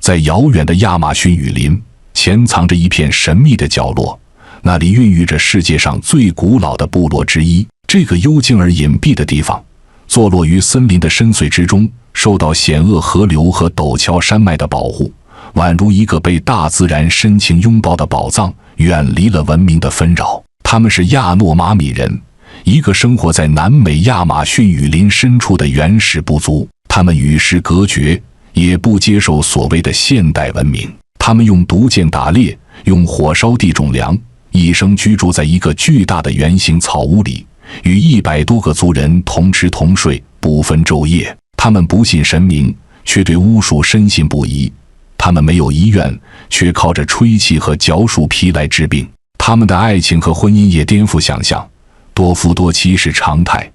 在遥远的亚马逊雨林，潜藏着一片神秘的角落，那里孕育着世界上最古老的部落之一。这个幽静而隐蔽的地方，坐落于森林的深邃之中，受到险恶河流和陡峭山脉的保护，宛如一个被大自然深情拥抱的宝藏，远离了文明的纷扰。他们是亚诺马米人，一个生活在南美亚马逊雨林深处的原始部族。他们与世隔绝，也不接受所谓的现代文明。他们用毒箭打猎，用火烧地种粮，一生居住在一个巨大的圆形草屋里，与100多个族人同吃同睡，不分昼夜。他们不信神明，却对巫术深信不疑。他们没有医院，却靠着吹气和嚼树皮来治病。他们的爱情和婚姻也颠覆想象，多夫多妻是常态，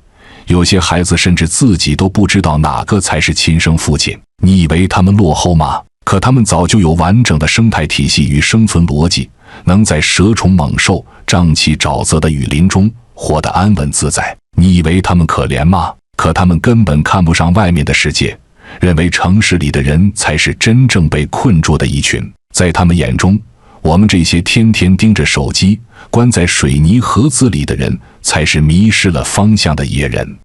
有些孩子甚至自己都不知道哪个才是亲生父亲。你以为他们落后吗？可他们早就有完整的生态体系与生存逻辑，能在蛇虫猛兽、瘴气沼泽的雨林中活得安稳自在。你以为他们可怜吗？可他们根本看不上外面的世界，认为城市里的人才是真正被困住的一群。在他们眼中，我们这些天天盯着手机、关在水泥盒子里的人，才是迷失了方向的野人。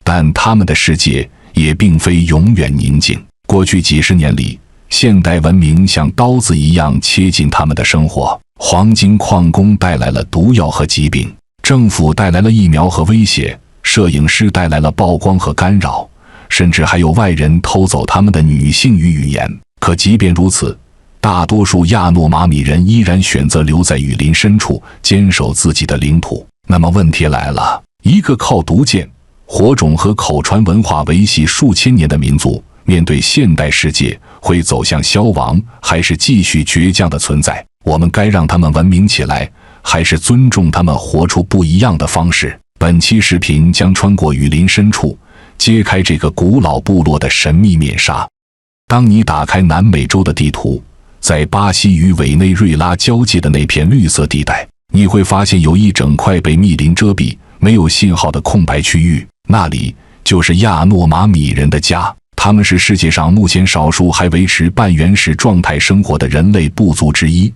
但他们的世界也并非永远宁静。过去几十年里，现代文明像刀子一样切进他们的生活。黄金矿工带来了毒药和疾病，政府带来了疫苗和威胁，摄影师带来了曝光和干扰，甚至还有外人偷走他们的女性与语言。可即便如此，大多数亚诺马米人依然选择留在雨林深处，坚守自己的领土。那么问题来了，一个靠毒箭、火种和口传文化维系数千年的民族，面对现代世界，会走向消亡，还是继续倔强的存在？我们该让他们文明起来，还是尊重他们活出不一样的方式？本期视频将穿过雨林深处，揭开这个古老部落的神秘面纱。当你打开南美洲的地图，在巴西与委内瑞拉交界的那片绿色地带，你会发现有一整块被密林遮蔽、没有信号的空白区域，那里就是亚诺马米人的家。他们是世界上目前少数还维持半原始状态生活的人类部族之一，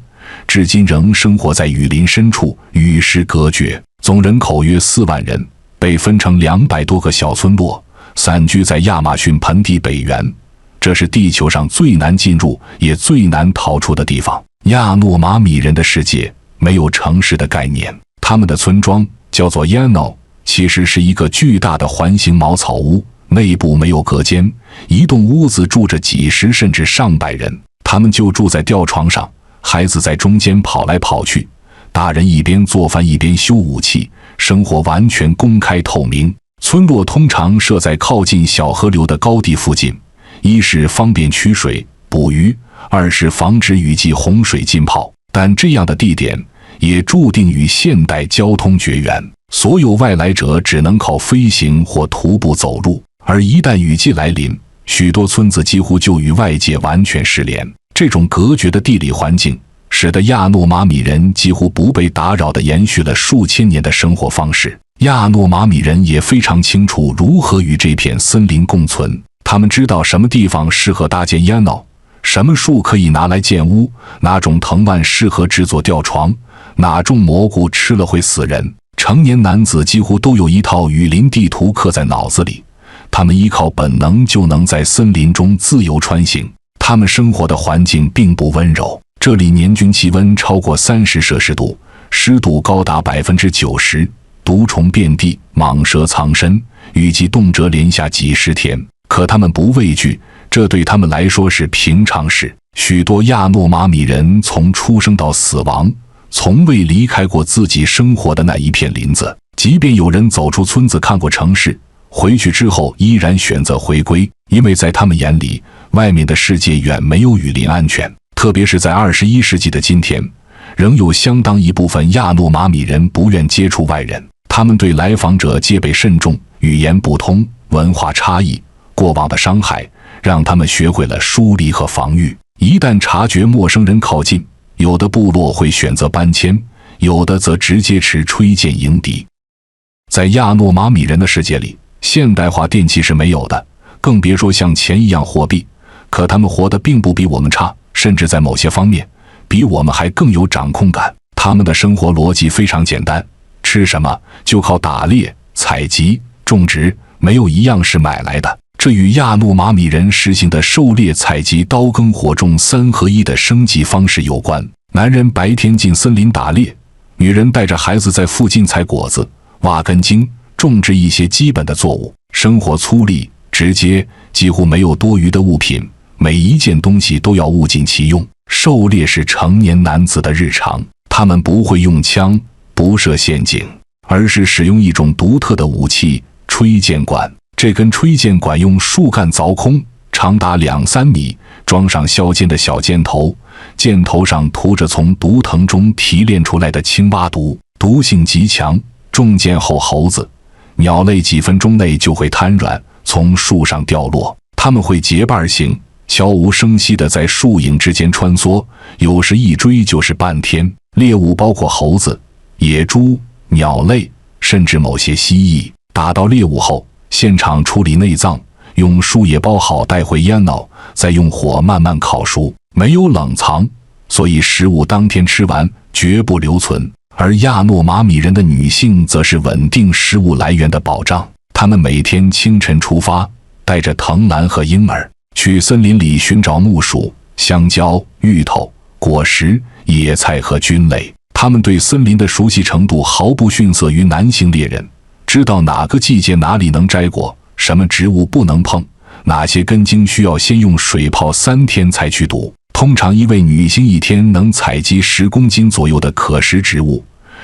至今仍生活在雨林深处，与世隔绝。总人口约4万人，被分成200多个小村落，散居在亚马逊盆地北缘。这是地球上最难进入也最难逃出的地方。亚诺马米人的世界没有城市的概念，他们的村庄叫做 Llano， 其实是一个巨大的环形茅草屋，内部没有隔间，一栋屋子住着几十甚至上百人。他们就住在吊床上，孩子在中间跑来跑去，大人一边做饭一边修武器，生活完全公开透明。村落通常设在靠近小河流的高地附近，一是方便取水捕鱼，二是防止雨季洪水浸泡。但这样的地点也注定与现代交通绝缘，所有外来者只能靠飞行或徒步走路，而一旦雨季来临，许多村子几乎就与外界完全失联。这种隔绝的地理环境使得亚诺马米人几乎不被打扰地延续了数千年的生活方式。亚诺马米人也非常清楚如何与这片森林共存，他们知道什么地方适合搭建 Llano， 什么树可以拿来建屋，哪种藤蔓适合制作吊床，哪种蘑菇吃了会死人。成年男子几乎都有一套雨林地图刻在脑子里，他们依靠本能就能在森林中自由穿行。他们生活的环境并不温柔，这里年均气温超过30摄氏度，湿度高达90%，毒虫遍地，蟒蛇藏身，雨季动辄连下几10天。可他们不畏惧，这对他们来说是平常事。许多亚诺马米人从出生到死亡，从未离开过自己生活的那一片林子。即便有人走出村子看过城市，回去之后依然选择回归，因为在他们眼里，外面的世界远没有雨林安全。特别是在21世纪的今天，仍有相当一部分亚诺马米人不愿接触外人，他们对来访者戒备慎重，语言不通，文化差异，过往的伤害让他们学会了疏离和防御。一旦察觉陌生人靠近，有的部落会选择搬迁，有的则直接持吹箭迎敌。在亚诺马米人的世界里，现代化电器是没有的，更别说像钱一样货币。可他们活得并不比我们差，甚至在某些方面比我们还更有掌控感。他们的生活逻辑非常简单，吃什么就靠打猎、采集、种植，没有一样是买来的。这与亚诺马米人实行的狩猎、采集、刀耕火种3合1的生计方式有关。男人白天进森林打猎，女人带着孩子在附近采果子、挖根茎，种植一些基本的作物。生活粗粝、直接，几乎没有多余的物品，每一件东西都要物尽其用。狩猎是成年男子的日常，他们不会用枪，不设陷阱，而是使用一种独特的武器——吹箭管。这根吹箭管用树干凿空，长达2-3米，装上削尖的小箭头，箭头上涂着从毒藤中提炼出来的青蛙毒，毒性极强。中箭后，猴子、鸟类几分钟内就会瘫软，从树上掉落。它们会结伴行，悄无声息地在树影之间穿梭，有时一追就是半天。猎物包括猴子、野猪、鸟类，甚至某些蜥蜴。打到猎物后，现场处理内脏，用树叶包好带回烟囱，再用火慢慢烤熟，没有冷藏，所以食物当天吃完，绝不留存。而亚诺马米人的女性则是稳定食物来源的保障。她们每天清晨出发，带着藤篮和婴儿，去森林里寻找木薯、香蕉、芋头、果实、野菜和菌类。她们对森林的熟悉程度毫不逊色于男性猎人，知道哪个季节哪里能摘果，什么植物不能碰，哪些根茎需要先用水泡3天才去毒。通常一位女性一天能采集10公斤左右的可食植物，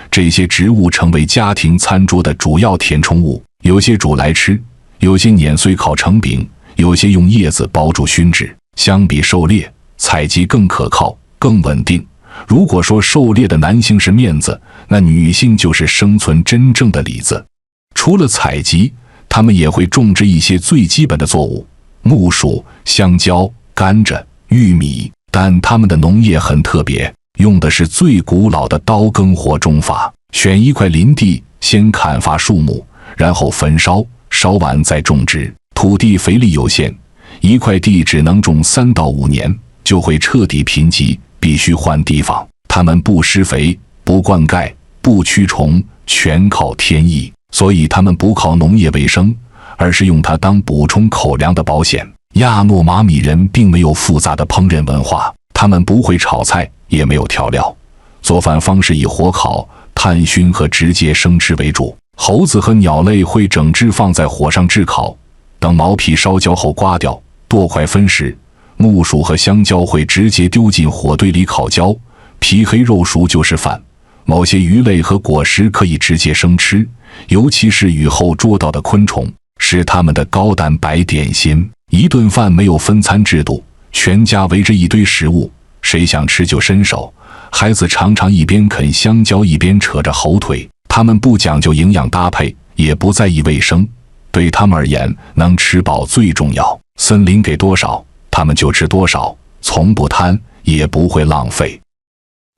这些植物成为家庭餐桌的主要填充物，有些煮来吃，有些碾碎烤成饼，有些用叶子包住熏制。相比狩猎，采集更可靠、更稳定。如果说狩猎的男性是面子，那女性就是生存真正的里子。除了采集，他们也会种植一些最基本的作物，木薯、香蕉、甘蔗、玉米。但他们的农业很特别，用的是最古老的刀耕火种法。选一块林地，先砍伐树木，然后焚烧，烧完再种植。土地肥力有限，一块地只能种3到5年，就会彻底贫瘠，必须换地方。他们不施肥，不灌溉，不驱虫，全靠天意。所以他们不靠农业为生，而是用它当补充口粮的保险。亚诺马米人并没有复杂的烹饪文化，他们不会炒菜，也没有调料，做饭方式以火烤、炭熏和直接生吃为主。猴子和鸟类会整只放在火上炙烤，等毛皮烧焦后刮掉，剁块分食。木薯和香蕉会直接丢进火堆里烤焦，皮黑肉熟就是饭。某些鱼类和果实可以直接生吃，尤其是雨后捉到的昆虫，是他们的高蛋白点心。一顿饭没有分餐制度，全家围着一堆食物，谁想吃就伸手。孩子常常一边啃香蕉一边扯着后腿。他们不讲究营养搭配，也不在意卫生，对他们而言，能吃饱最重要。森林给多少，他们就吃多少，从不贪，也不会浪费。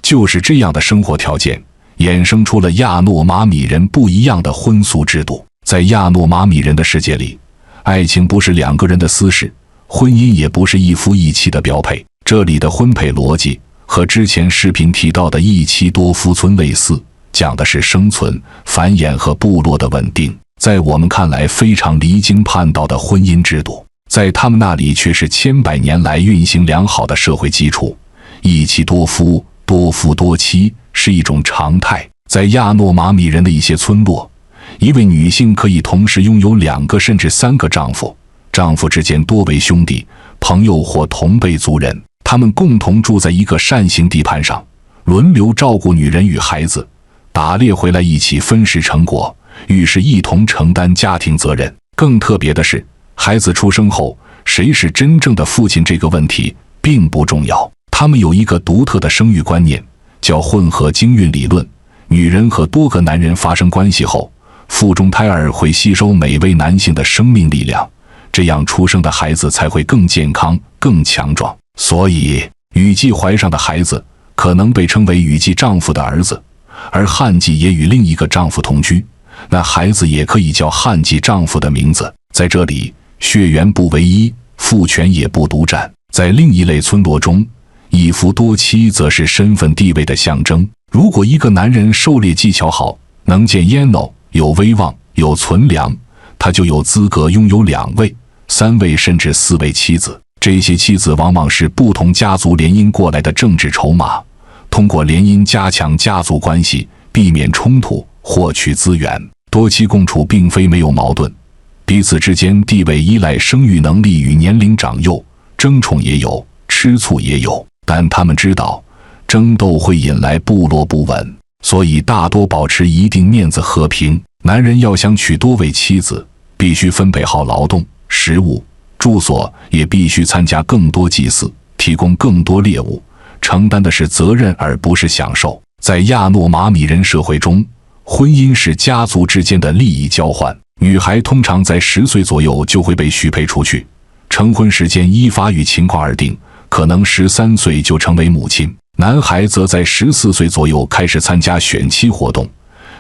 就是这样的生活条件，衍生出了亚诺马米人不一样的婚俗制度。在亚诺马米人的世界里，爱情不是2个人的私事，婚姻也不是一夫一妻的标配。这里的婚配逻辑和之前视频提到的一妻多夫村类似，讲的是生存、繁衍和部落的稳定。在我们看来非常离经叛道的婚姻制度，在他们那里却是千百年来运行良好的社会基础。一妻多夫、多夫多妻是一种常态。在亚诺马米人的一些村落，一位女性可以同时拥有2个甚至3个丈夫，丈夫之间多为兄弟、朋友或同辈族人，他们共同住在一个扇形地盘上，轮流照顾女人与孩子，打猎回来一起分食成果，于是一同承担家庭责任。更特别的是，孩子出生后，谁是真正的父亲这个问题并不重要。他们有一个独特的生育观念，叫混合精孕理论。女人和多个男人发生关系后，腹中胎儿会吸收每位男性的生命力量，这样出生的孩子才会更健康、更强壮。所以，雨季怀上的孩子可能被称为雨季丈夫的儿子，而旱季也与另一个丈夫同居，那孩子也可以叫旱季丈夫的名字。在这里，血缘不唯一，父权也不独占。在另一类村落中，一夫多妻则是身份地位的象征。如果一个男人狩猎技巧好，能见烟囱，有威望，有存粮，他就有资格拥有2位、3位甚至4位妻子。这些妻子往往是不同家族联姻过来的政治筹码，通过联姻加强家族关系，避免冲突，获取资源。多妻共处并非没有矛盾，彼此之间地位依赖生育能力与年龄长幼，争宠也有，吃醋也有，但他们知道争斗会引来部落不稳，所以大多保持一定面子和平。男人要想娶多位妻子，必须分配好劳动、食物、住所，也必须参加更多祭祀，提供更多猎物，承担的是责任而不是享受。在亚诺马米人社会中，婚姻是家族之间的利益交换。女孩通常在10岁左右就会被许配出去，成婚时间依法与情况而定，可能13岁就成为母亲。男孩则在14岁左右开始参加选妻活动，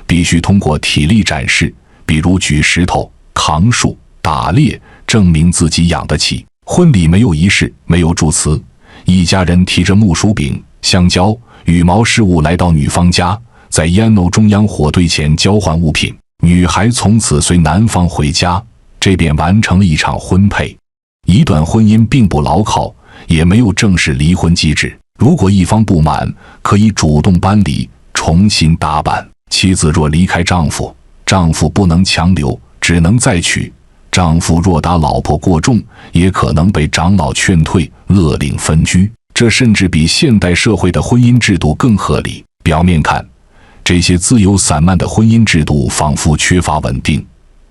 必须通过体力展示，比如举石头、扛树、打猎，证明自己养得起。婚礼没有仪式，没有祝词，一家人提着木薯饼、香蕉、羽毛饰物来到女方家，在烟囱中央火堆前交换物品。女孩从此随男方回家，这便完成了一场婚配。一段婚姻并不牢靠，也没有正式离婚机制。如果一方不满，可以主动搬离，重新打扮。妻子若离开丈夫，丈夫不能强留，只能再娶。丈夫若打老婆过重，也可能被长老劝退，勒令分居。这甚至比现代社会的婚姻制度更合理。表面看，这些自由散漫的婚姻制度仿佛缺乏稳定，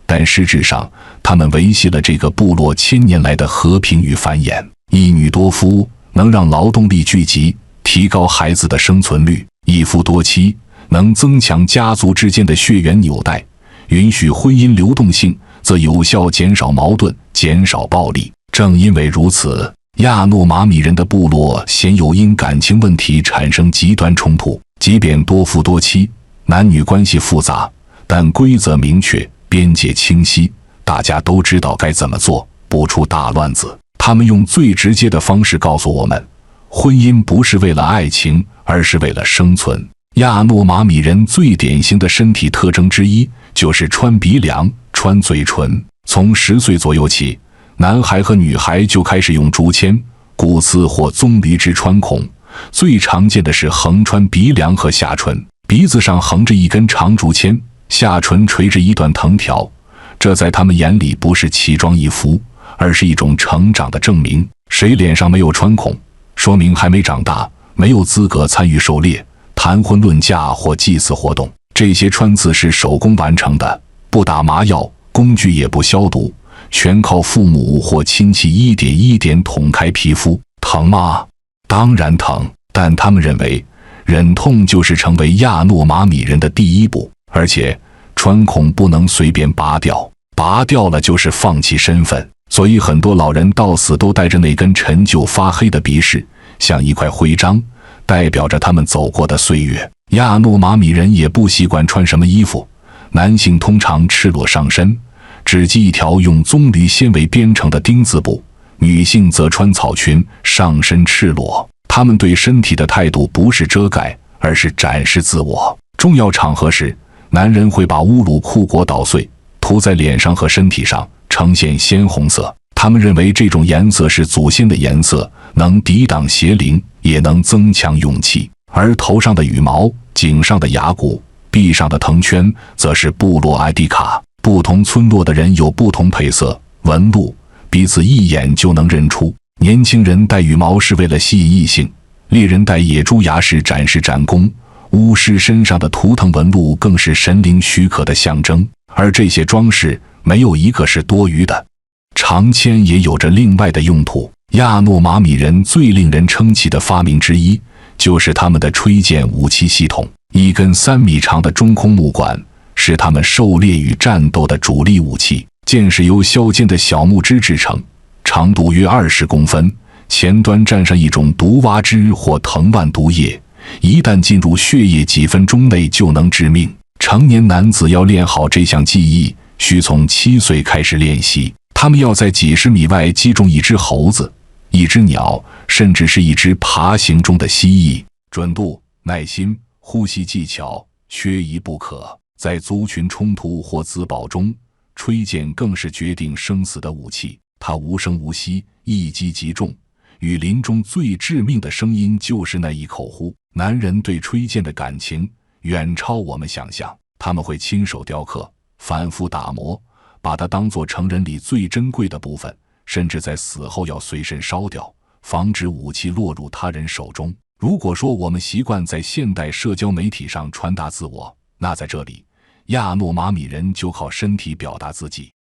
但实质上，他们维系了这个部落1000年来的和平与繁衍。一女多夫能让劳动力聚集，提高孩子的生存率；一夫多妻能增强家族之间的血缘纽带，允许婚姻流动性，则有效减少矛盾，减少暴力。正因为如此，亚诺马米人的部落鲜有因感情问题产生极端冲突。即便多夫多妻，男女关系复杂，但规则明确，边界清晰，大家都知道该怎么做，不出大乱子。他们用最直接的方式告诉我们，婚姻不是为了爱情，而是为了生存。亚诺马米人最典型的身体特征之一就是穿鼻梁、穿嘴唇。从10岁左右起，男孩和女孩就开始用竹签、骨刺或棕榈枝穿孔，最常见的是横穿鼻梁和下唇，鼻子上横着一根长竹签，下唇垂着一段藤条。这在他们眼里不是奇装异服，而是一种成长的证明。谁脸上没有穿孔，说明还没长大，没有资格参与狩猎、谈婚论嫁或祭祀活动。这些穿刺是手工完成的，不打麻药，工具也不消毒，全靠父母或亲戚一点一点捅开皮肤。疼吗？当然疼，但他们认为忍痛就是成为亚诺马米人的第一步，而且穿孔不能随便拔掉，拔掉了就是放弃身份。所以很多老人到死都带着那根陈旧发黑的鼻屎，像一块徽章，代表着他们走过的岁月。亚诺马米人也不习惯穿什么衣服，男性通常赤裸上身，只系一条用棕榈纤维编成的丁字布，女性则穿草裙，上身赤裸。他们对身体的态度不是遮盖，而是展示自我。重要场合时，男人会把乌鲁库果捣碎，涂在脸上和身体上，呈现鲜红色。他们认为这种颜色是祖先的颜色，能抵挡邪灵，也能增强勇气。而头上的羽毛、颈上的牙骨、臂上的藤圈，则是部落 ID 卡。不同村落的人有不同配色、纹路，彼此一眼就能认出。年轻人戴羽毛是为了吸引异性，猎人戴野猪牙是展示战功，巫师身上的图腾纹路更是神灵许可的象征。而这些装饰没有一个是多余的。长签也有着另外的用途。亚诺马米人最令人称奇的发明之一，就是他们的吹箭武器系统。一根3米长的中空木管是他们狩猎与战斗的主力武器。箭是由削尖的小木枝制成，长度约20公分，前端沾上一种毒蛙汁或藤蔓毒液，一旦进入血液，几分钟内就能致命。成年男子要练好这项技艺，需从7岁开始练习。他们要在几十米外击中一只猴子，一只鸟，甚至是一只爬行中的蜥蜴。准度、耐心、呼吸技巧缺一不可。在族群冲突或自保中，吹箭更是决定生死的武器。它无声无息，一击即中。雨林中最致命的声音就是那一口呼。男人对吹箭的感情远超我们想象，他们会亲手雕刻，反复打磨，把它当作成人里最珍贵的部分，甚至在死后要随身烧掉，防止武器落入他人手中。如果说我们习惯在现代社交媒体上传达自我，那在这里，亚诺马米人就靠身体表达自己。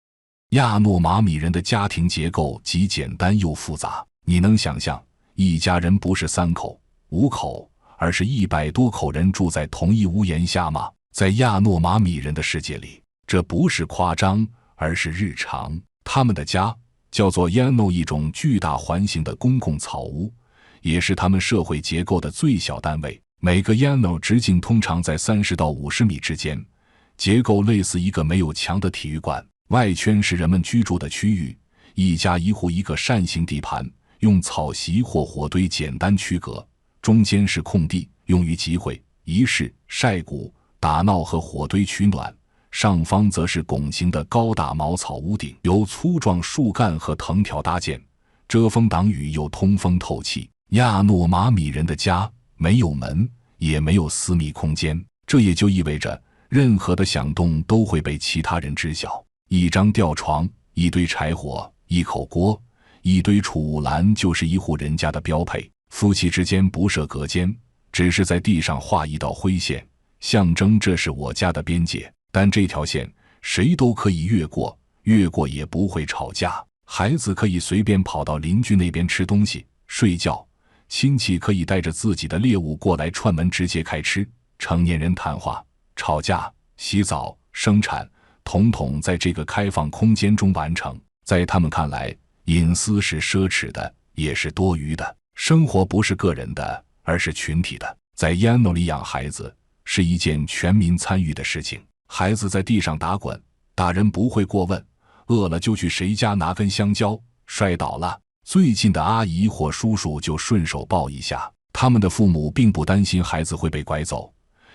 亚诺马米人的家庭结构既简单又复杂，你能想象一家人不是3口、5口，而是100多口人住在同一屋檐下吗？在亚诺马米人的世界里，这不是夸张，而是日常。他们的家叫做 Yano， 一种巨大环形的公共草屋，也是他们社会结构的最小单位。每个 Yano 直径通常在30到50米之间，结构类似一个没有墙的体育馆。外圈是人们居住的区域，一家一户一个扇形地盘，用草席或火堆简单区隔，中间是空地，用于集会、仪式、晒谷、打闹和火堆取暖。上方则是拱形的高大茅草屋顶，由粗壮树干和藤条搭建，遮风挡雨又通风透气。亚诺马米人的家没有门，也没有私密空间，这也就意味着任何的响动都会被其他人知晓。一张吊床，一堆柴火，一口锅，一堆储物篮就是一户人家的标配。夫妻之间不设隔间，只是在地上画一道灰线，象征这是我家的边界。但这条线谁都可以越过，越过也不会吵架。孩子可以随便跑到邻居那边吃东西、睡觉，亲戚可以带着自己的猎物过来串门直接开吃。成年人谈话、吵架、洗澡、生产，统统在这个开放空间中完成。在他们看来，隐私是奢侈的，也是多余的。生活不是个人的，而是群体的。在 Yano 里养孩子是一件全民参与的事情。孩子在地上打滚，大人不会过问，饿了就去谁家拿根香蕉，摔倒了，最近的阿姨或叔叔就顺手抱一下。他们的父母并不担心孩子会被拐走，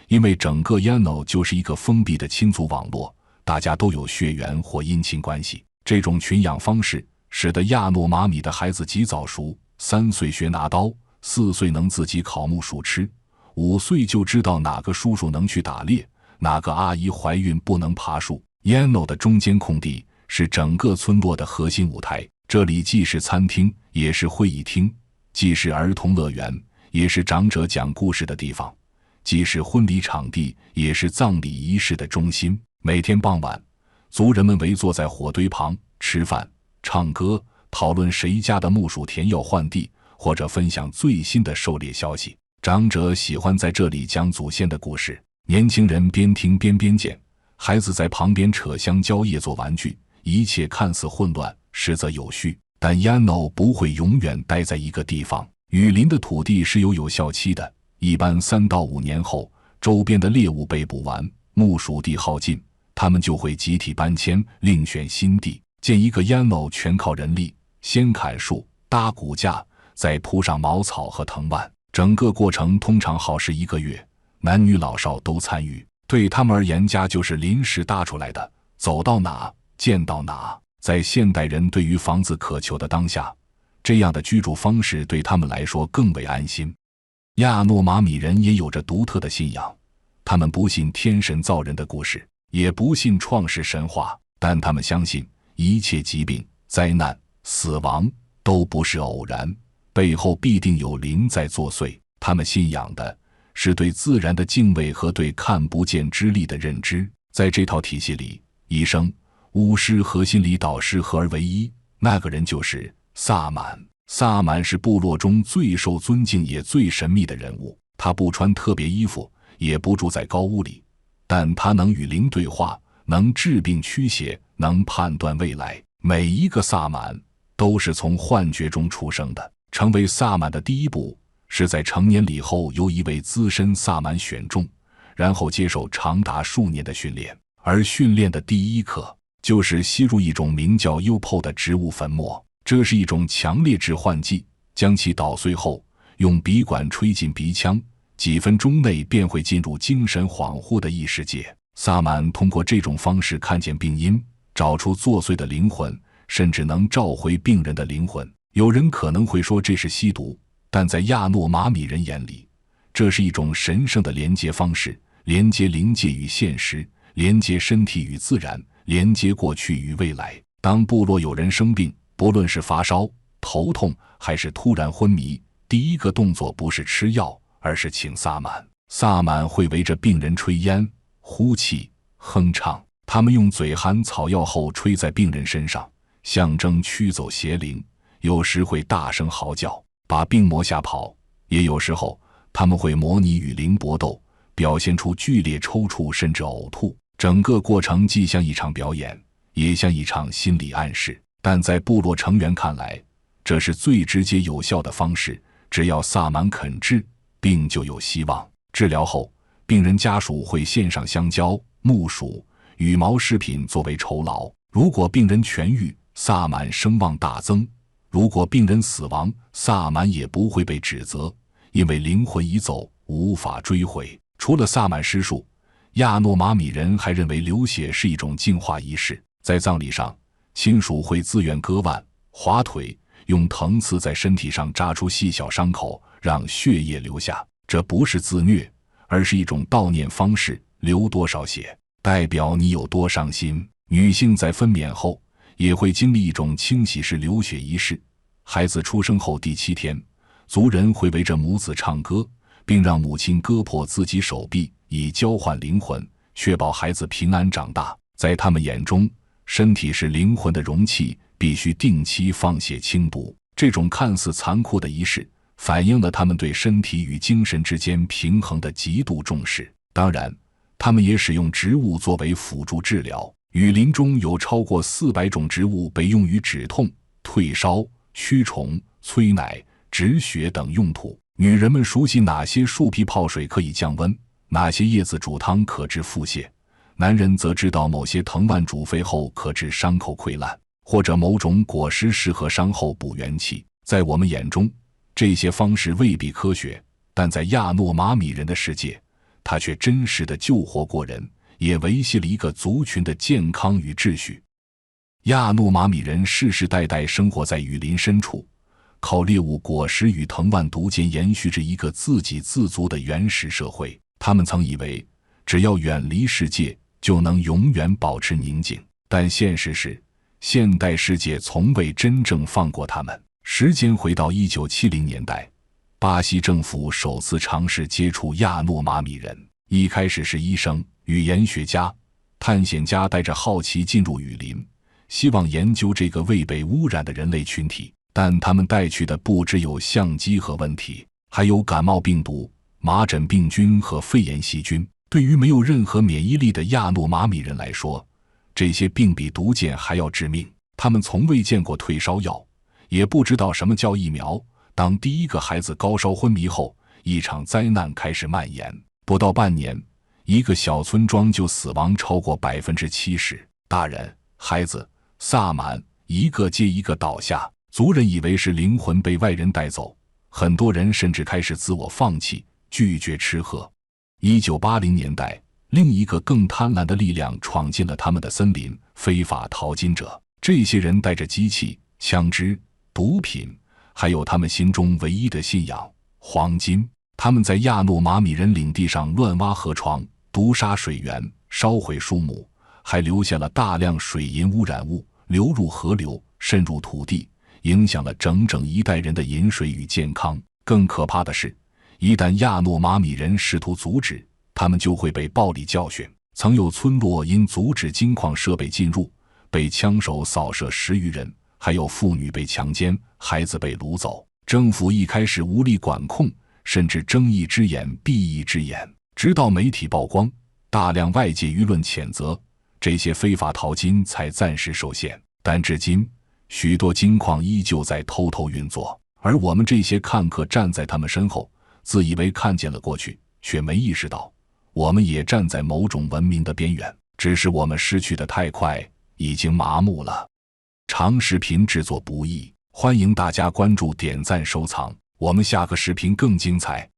因为整个 Yano 就是一个封闭的亲族网络，大家都有血缘或姻亲关系。这种群养方式使得亚诺马米的孩子极早熟，3岁学拿刀，4岁能自己烤木薯吃，5岁就知道哪个叔叔能去打猎，哪个阿姨怀孕不能爬树。 Yano 的中间空地是整个村落的核心舞台，这里既是餐厅，也是会议厅，既是儿童乐园，也是长者讲故事的地方，既是婚礼场地，也是葬礼仪式的中心。每天傍晚，族人们围坐在火堆旁吃饭、唱歌，讨论谁家的木薯田要换地，或者分享最新的狩猎消息。长者喜欢在这里讲祖先的故事，年轻人边听边编剪，孩子在旁边扯香蕉叶做玩具，一切看似混乱，实则有序。但 Yano 不会永远待在一个地方，雨林的土地是有效期的，一般3到5年后，周边的猎物被捕完，木薯地耗尽，他们就会集体搬迁，另选新地。建一个 Yano 全靠人力，先砍树、搭骨架，再铺上茅草和藤蔓，整个过程通常耗时1个月，男女老少都参与。对他们而言，家就是临时搭出来的，走到哪见到哪。在现代人对于房子渴求的当下，这样的居住方式对他们来说更为安心。亚诺马米人也有着独特的信仰，他们不信天神造人的故事，也不信创世神话，但他们相信一切疾病、灾难、死亡都不是偶然，背后必定有灵在作祟。他们信仰的是对自然的敬畏和对看不见之力的认知。在这套体系里，医生、巫师和心理导师合而为一，那个人就是萨满。萨满是部落中最受尊敬也最神秘的人物，他不穿特别衣服，也不住在高屋里，但他能与灵对话，能治病驱邪，能判断未来。每一个萨满都是从幻觉中出生的。成为萨满的第一步是在成年礼后由一位资深萨满选中，然后接受长达数年的训练。而训练的第一课就是吸入一种名叫 UPO 的植物粉末。这是一种强烈致幻剂，将其捣碎后，用笔管吹进鼻腔，几分钟内便会进入精神恍惚的异世界。萨满通过这种方式看见病因，找出作祟的灵魂，甚至能召回病人的灵魂。有人可能会说这是吸毒，但在亚诺马米人眼里，这是一种神圣的连接方式，连接灵界与现实，连接身体与自然，连接过去与未来。当部落有人生病，不论是发烧、头痛还是突然昏迷，第一个动作不是吃药，而是请萨满。萨满会围着病人吹烟、呼气、哼唱，他们用嘴含草药后吹在病人身上，象征驱走邪灵，有时会大声嚎叫，把病魔吓跑，也有时候他们会模拟与灵搏斗，表现出剧烈抽搐甚至呕吐。整个过程既像一场表演，也像一场心理暗示。但在部落成员看来，这是最直接有效的方式，只要萨满肯治，病就有希望。治疗后，病人家属会献上香蕉、木薯、羽毛饰品作为酬劳。如果病人痊愈，萨满声望大增；如果病人死亡，萨满也不会被指责，因为灵魂已走，无法追回。除了萨满施术，亚诺马米人还认为流血是一种净化仪式。在葬礼上，亲属会自愿割腕、划腿，用藤刺在身体上扎出细小伤口，让血液流下。这不是自虐，而是一种悼念方式，流多少血，代表你有多伤心。女性在分娩后也会经历一种清洗式流血仪式。孩子出生后第7天，族人会围着母子唱歌，并让母亲割破自己手臂，以交换灵魂，确保孩子平安长大。在他们眼中，身体是灵魂的容器，必须定期放血清毒。这种看似残酷的仪式，反映了他们对身体与精神之间平衡的极度重视。当然，他们也使用植物作为辅助治疗。雨林中有超过400种植物被用于止痛、退烧、驱虫、催奶、止血等用途。女人们熟悉哪些树皮泡水可以降温，哪些叶子煮汤可治腹泻。男人则知道某些藤蔓煮沸后可治伤口溃烂，或者某种果实适合伤后补元气。在我们眼中，这些方式未必科学，但在亚诺马米人的世界，它却真实地救活过人，也维系了一个族群的健康与秩序。亚诺马米人世世代代生活在雨林深处，靠猎物果实与藤蔓独间延续着一个自给自足的原始社会。他们曾以为，只要远离世界，就能永远保持宁静。但现实是，现代世界从未真正放过他们。时间回到1970年代，巴西政府首次尝试接触亚诺马米人。一开始是医生、语言学家、探险家带着好奇进入雨林，希望研究这个未被污染的人类群体。但他们带去的不只有相机和问题，还有感冒病毒、麻疹病菌和肺炎细菌。对于没有任何免疫力的亚诺马米人来说，这些病比毒箭还要致命。他们从未见过退烧药，也不知道什么叫疫苗。当第一个孩子高烧昏迷后，一场灾难开始蔓延。不到半年，一个小村庄就死亡超过70%。大人、孩子、萨满一个接一个倒下。族人以为是灵魂被外人带走，很多人甚至开始自我放弃，拒绝吃喝。1980年代，另一个更贪婪的力量闯进了他们的森林——非法淘金者。这些人带着机器、枪支、毒品，还有他们心中唯一的信仰——黄金。他们在亚诺马米人领地上乱挖河床，毒杀水源，烧毁树木，还留下了大量水银污染物流入河流，渗入土地，影响了整整一代人的饮水与健康。更可怕的是，一旦亚诺马米人试图阻止，他们就会被暴力教训。曾有村落因阻止金矿设备进入，被枪手扫射10余人，还有妇女被强奸，孩子被掳走。政府一开始无力管控，甚至睁一只眼闭一只眼。直到媒体曝光，大量外界舆论谴责，这些非法淘金才暂时受限。但至今，许多金矿依旧在偷偷运作，而我们这些看客站在他们身后，自以为看见了过去，却没意识到我们也站在某种文明的边缘，只是我们失去的太快，已经麻木了。长视频制作不易，欢迎大家关注、点赞、收藏，我们下个视频更精彩。